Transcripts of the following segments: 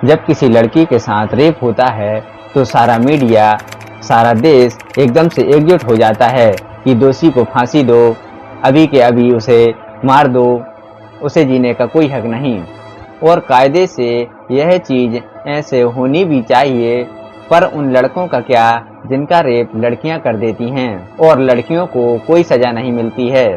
जब किसी लड़की के साथ रेप होता है तो सारा मीडिया, सारा देश एकदम से एकजुट हो जाता है कि दोषी को फांसी दो, अभी के अभी उसे मार दो, उसे जीने का कोई हक नहीं। और कायदे से यह चीज़ ऐसे होनी भी चाहिए, पर उन लड़कों का क्या जिनका रेप लड़कियां कर देती हैं और लड़कियों को कोई सज़ा नहीं मिलती है।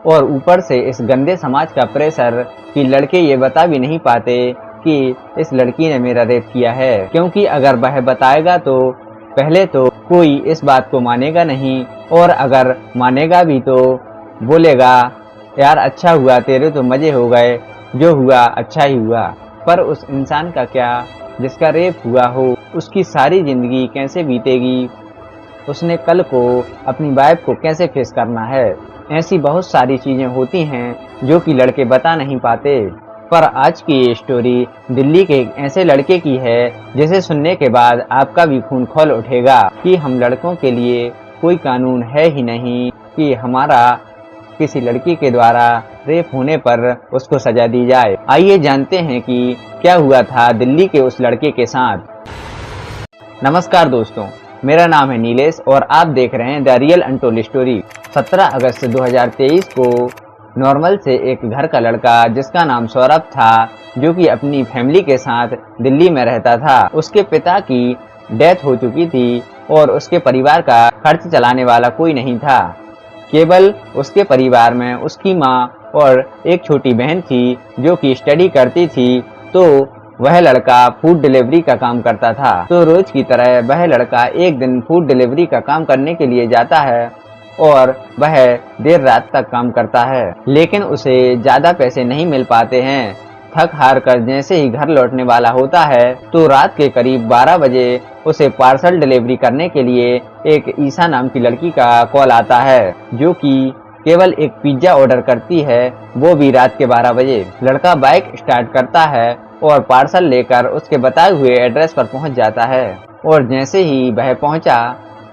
और ऊपर से इस गंदे समाज का प्रेशर कि लड़के ये बता भी नहीं पाते कि इस लड़की ने मेरा रेप किया है, क्योंकि अगर वह बताएगा तो पहले तो कोई इस बात को मानेगा नहीं, और अगर मानेगा भी तो बोलेगा यार अच्छा हुआ, तेरे तो मजे हो गए, जो हुआ अच्छा ही हुआ। पर उस इंसान का क्या जिसका रेप हुआ हो, उसकी सारी जिंदगी कैसे बीतेगी, उसने कल को अपनी वाइफ को कैसे फेस करना है। ऐसी बहुत सारी चीज़ें होती हैं जो कि लड़के बता नहीं पाते। पर आज की ये स्टोरी दिल्ली के एक ऐसे लड़के की है जिसे सुनने के बाद आपका भी खून खौल उठेगा कि हम लड़कों के लिए कोई कानून है ही नहीं कि हमारा किसी लड़की के द्वारा रेप होने पर उसको सजा दी जाए। आइए जानते हैं कि क्या हुआ था दिल्ली के उस लड़के के साथ। नमस्कार दोस्तों, मेरा नाम है नीलेश और आप देख रहे हैं द रियल अनटोल्ड स्टोरी। 17 अगस्त 2023 को नॉर्मल से एक घर का लड़का जिसका नाम सौरभ था, जो कि अपनी फैमिली के साथ दिल्ली में रहता था। उसके पिता की डेथ हो चुकी थी और उसके परिवार का खर्च चलाने वाला कोई नहीं था। केवल उसके परिवार में उसकी माँ और एक छोटी बहन थी जो कि स्टडी करती थी। तो वह लड़का फूड डिलीवरी का काम करता था। तो रोज की तरह वह लड़का एक दिन फूड डिलीवरी का काम करने के लिए जाता है और वह देर रात तक काम करता है, लेकिन उसे ज्यादा पैसे नहीं मिल पाते हैं। थक हार कर जैसे ही घर लौटने वाला होता है तो रात के करीब 12 बजे उसे पार्सल डिलीवरी करने के लिए एक ईसा नाम की लड़की का कॉल आता है, जो कि केवल एक पिज्जा ऑर्डर करती है, वो भी रात के 12 बजे। लड़का बाइक स्टार्ट करता है और पार्सल लेकर उसके बताए हुए एड्रेस पर पहुंच जाता है। और जैसे ही वह पहुंचा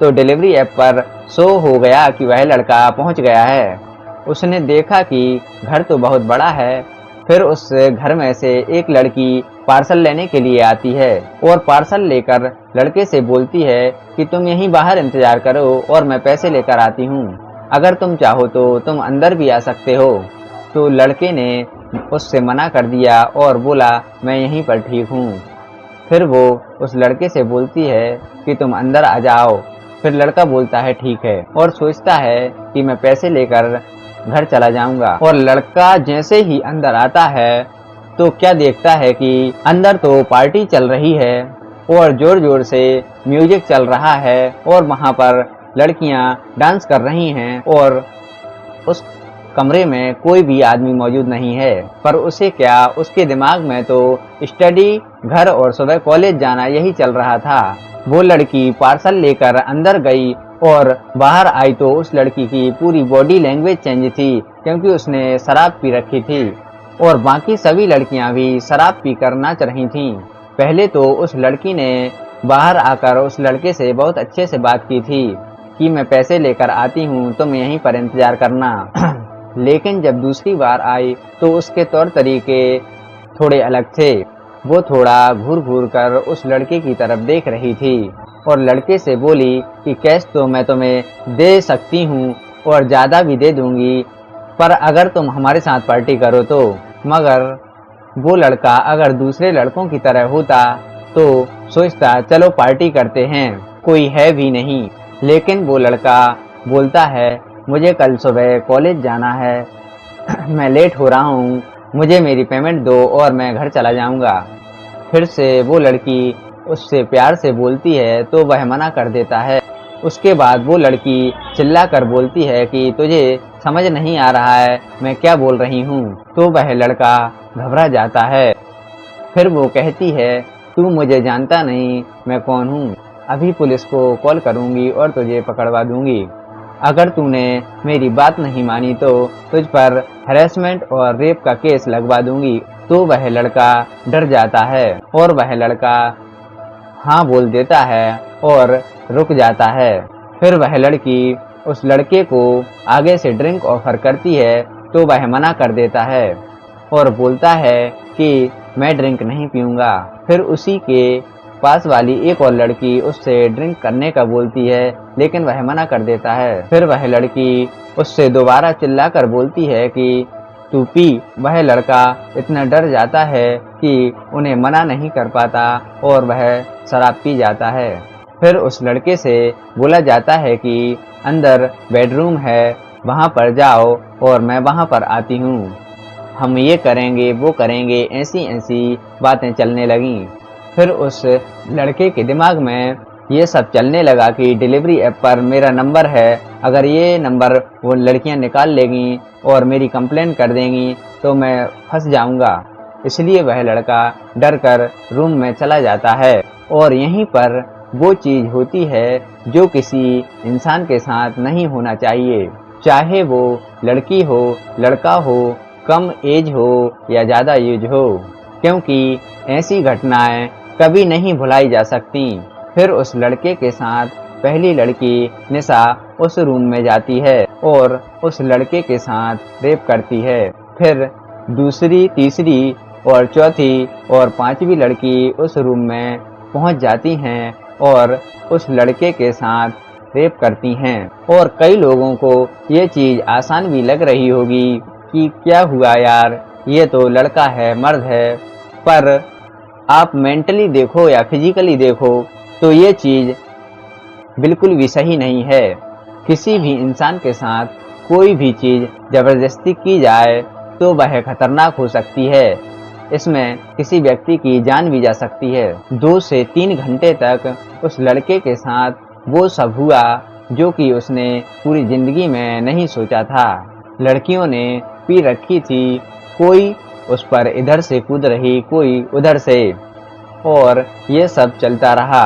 तो डिलीवरी ऐप पर शो हो गया कि वह लड़का पहुंच गया है। उसने देखा कि घर तो बहुत बड़ा है। फिर उस घर में से एक लड़की पार्सल लेने के लिए आती है और पार्सल लेकर लड़के से बोलती है कि तुम यहीं बाहर इंतजार करो और मैं पैसे लेकर आती हूँ, अगर तुम चाहो तो तुम अंदर भी आ सकते हो। तो लड़के ने उससे मना कर दिया और बोला मैं यहीं पर ठीक हूँ। फिर वो उस लड़के से बोलती है कि तुम अंदर आ जाओ। फिर लड़का बोलता है ठीक है और सोचता है कि मैं पैसे लेकर घर चला जाऊंगा। और लड़का जैसे ही अंदर आता है तो क्या देखता है कि अंदर तो पार्टी चल रही है और जोर जोर से म्यूजिक चल रहा है और वहां पर लड़कियां डांस कर रही हैं और उस कमरे में कोई भी आदमी मौजूद नहीं है। पर उसे क्या, उसके दिमाग में तो स्टडी, घर और सुबह कॉलेज जाना यही चल रहा था। वो लड़की पार्सल लेकर अंदर गई और बाहर आई तो उस लड़की की पूरी बॉडी लैंग्वेज चेंज थी, क्योंकि उसने शराब पी रखी थी और बाकी सभी लड़कियां भी शराब पीकर नाच रही थीं। पहले तो उस लड़की ने बाहर आकर उस लड़के से बहुत अच्छे से बात की थी कि मैं पैसे लेकर आती हूँ, तुम यहीं पर इंतजार करना। लेकिन जब दूसरी बार आई तो उसके तौर तरीके थोड़े अलग थे। वो थोड़ा घूर घूर कर उस लड़के की तरफ देख रही थी और लड़के से बोली कि कैश तो मैं तुम्हें दे सकती हूँ और ज़्यादा भी दे दूंगी, पर अगर तुम हमारे साथ पार्टी करो तो। मगर वो लड़का अगर दूसरे लड़कों की तरह होता तो सोचता चलो पार्टी करते हैं, कोई है भी नहीं। लेकिन वो लड़का बोलता है मुझे कल सुबह कॉलेज जाना है, मैं लेट हो रहा हूँ, मुझे मेरी पेमेंट दो और मैं घर चला जाऊँगा। फिर से वो लड़की उससे प्यार से बोलती है तो वह मना कर देता है। उसके बाद वो लड़की चिल्ला कर बोलती है कि तुझे समझ नहीं आ रहा है मैं क्या बोल रही हूँ। तो वह लड़का घबरा जाता है। फिर वो कहती है तू मुझे जानता नहीं मैं कौन हूँ, अभी पुलिस को कॉल करूँगी और तुझे पकड़वा दूँगी। अगर तूने मेरी बात नहीं मानी तो तुझ पर हैरेसमेंट और रेप का केस लगवा दूँगी। तो वह लड़का डर जाता है और वह लड़का हाँ बोल देता है और रुक जाता है। फिर वह लड़की उस लड़के को आगे से ड्रिंक ऑफर करती है तो वह मना कर देता है और बोलता है कि मैं ड्रिंक नहीं पीऊंगा। फिर उसी के पास वाली एक और लड़की उससे ड्रिंक करने का बोलती है, लेकिन वह मना कर देता है। फिर वह लड़की उससे दोबारा चिल्लाकर बोलती है कि तू पी। वह लड़का इतना डर जाता है कि उन्हें मना नहीं कर पाता और वह शराब पी जाता है। फिर उस लड़के से बोला जाता है कि अंदर बेडरूम है, वहाँ पर जाओ और मैं वहाँ पर आती हूँ, हम ये करेंगे वो करेंगे, ऐसी ऐसी बातें चलने लगीं। फिर उस लड़के के दिमाग में ये सब चलने लगा कि डिलीवरी ऐप पर मेरा नंबर है, अगर ये नंबर वो लड़कियां निकाल लेंगी और मेरी कंप्लेन कर देंगी तो मैं फंस जाऊंगा। इसलिए वह लड़का डर कर रूम में चला जाता है और यहीं पर वो चीज़ होती है जो किसी इंसान के साथ नहीं होना चाहिए, चाहे वो लड़की हो, लड़का हो, कम एज हो या ज़्यादा एज हो, क्योंकि ऐसी घटनाएं कभी नहीं भुलाई जा सकती। फिर उस लड़के के साथ पहली लड़की निशा उस रूम में जाती है और उस लड़के के साथ रेप करती है। फिर दूसरी, तीसरी और चौथी और पांचवी लड़की उस रूम में पहुंच जाती हैं और उस लड़के के साथ रेप करती हैं। और कई लोगों को ये चीज़ आसान भी लग रही होगी कि क्या हुआ यार, ये तो लड़का है, मर्द है, पर आप मेंटली देखो या फिजिकली देखो तो ये चीज़ बिल्कुल भी सही नहीं है। किसी भी इंसान के साथ कोई भी चीज़ ज़बरदस्ती की जाए तो वह खतरनाक हो सकती है, इसमें किसी व्यक्ति की जान भी जा सकती है। 2 से 3 घंटे तक उस लड़के के साथ वो सब हुआ जो कि उसने पूरी ज़िंदगी में नहीं सोचा था। लड़कियों ने पी रखी थी, कोई उस पर इधर से कूद रही, कोई उधर से, और ये सब चलता रहा।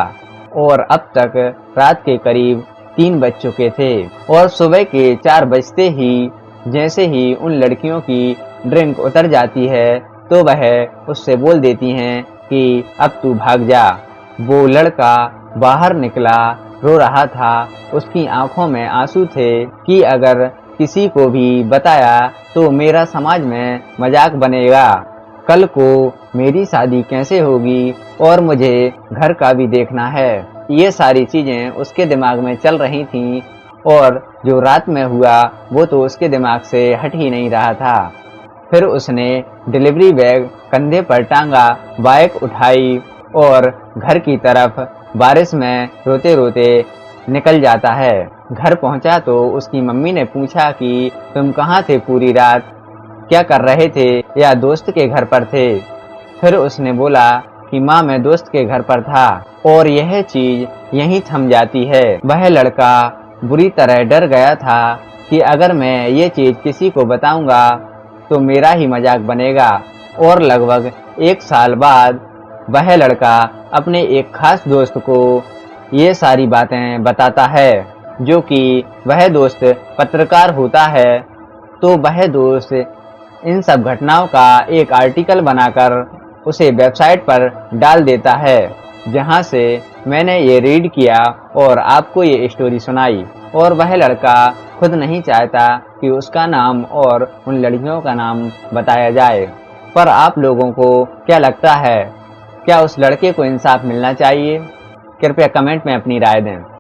और अब तक रात के करीब 3 बज चुके थे और सुबह के 4 बजते ही जैसे ही उन लड़कियों की ड्रिंक उतर जाती है तो वह उससे बोल देती हैं कि अब तू भाग जा। वो लड़का बाहर निकला, रो रहा था, उसकी आंखों में आंसू थे कि अगर किसी को भी बताया तो मेरा समाज में मजाक बनेगा, कल को मेरी शादी कैसे होगी और मुझे घर का भी देखना है। ये सारी चीज़ें उसके दिमाग में चल रही थीं और जो रात में हुआ वो तो उसके दिमाग से हट ही नहीं रहा था। फिर उसने डिलीवरी बैग कंधे पर टांगा, बाइक उठाई और घर की तरफ बारिश में रोते रोते निकल जाता है। घर पहुंचा तो उसकी मम्मी ने पूछा कि तुम कहाँ थे पूरी रात, क्या कर रहे थे, या दोस्त के घर पर थे? फिर उसने बोला कि माँ मैं दोस्त के घर पर था, और यह चीज़ यहीं थम जाती है। वह लड़का बुरी तरह डर गया था कि अगर मैं ये चीज़ किसी को बताऊंगा तो मेरा ही मजाक बनेगा। और लगभग 1 साल बाद वह लड़का अपने एक खास दोस्त को ये सारी बातें बताता है, जो कि वह दोस्त पत्रकार होता है। तो वह दोस्त इन सब घटनाओं का एक आर्टिकल बनाकर उसे वेबसाइट पर डाल देता है, जहां से मैंने ये रीड किया और आपको ये स्टोरी सुनाई। और वह लड़का खुद नहीं चाहता कि उसका नाम और उन लड़कियों का नाम बताया जाए। पर आप लोगों को क्या लगता है, क्या उस लड़के को इंसाफ मिलना चाहिए? कृपया कमेंट में अपनी राय दें।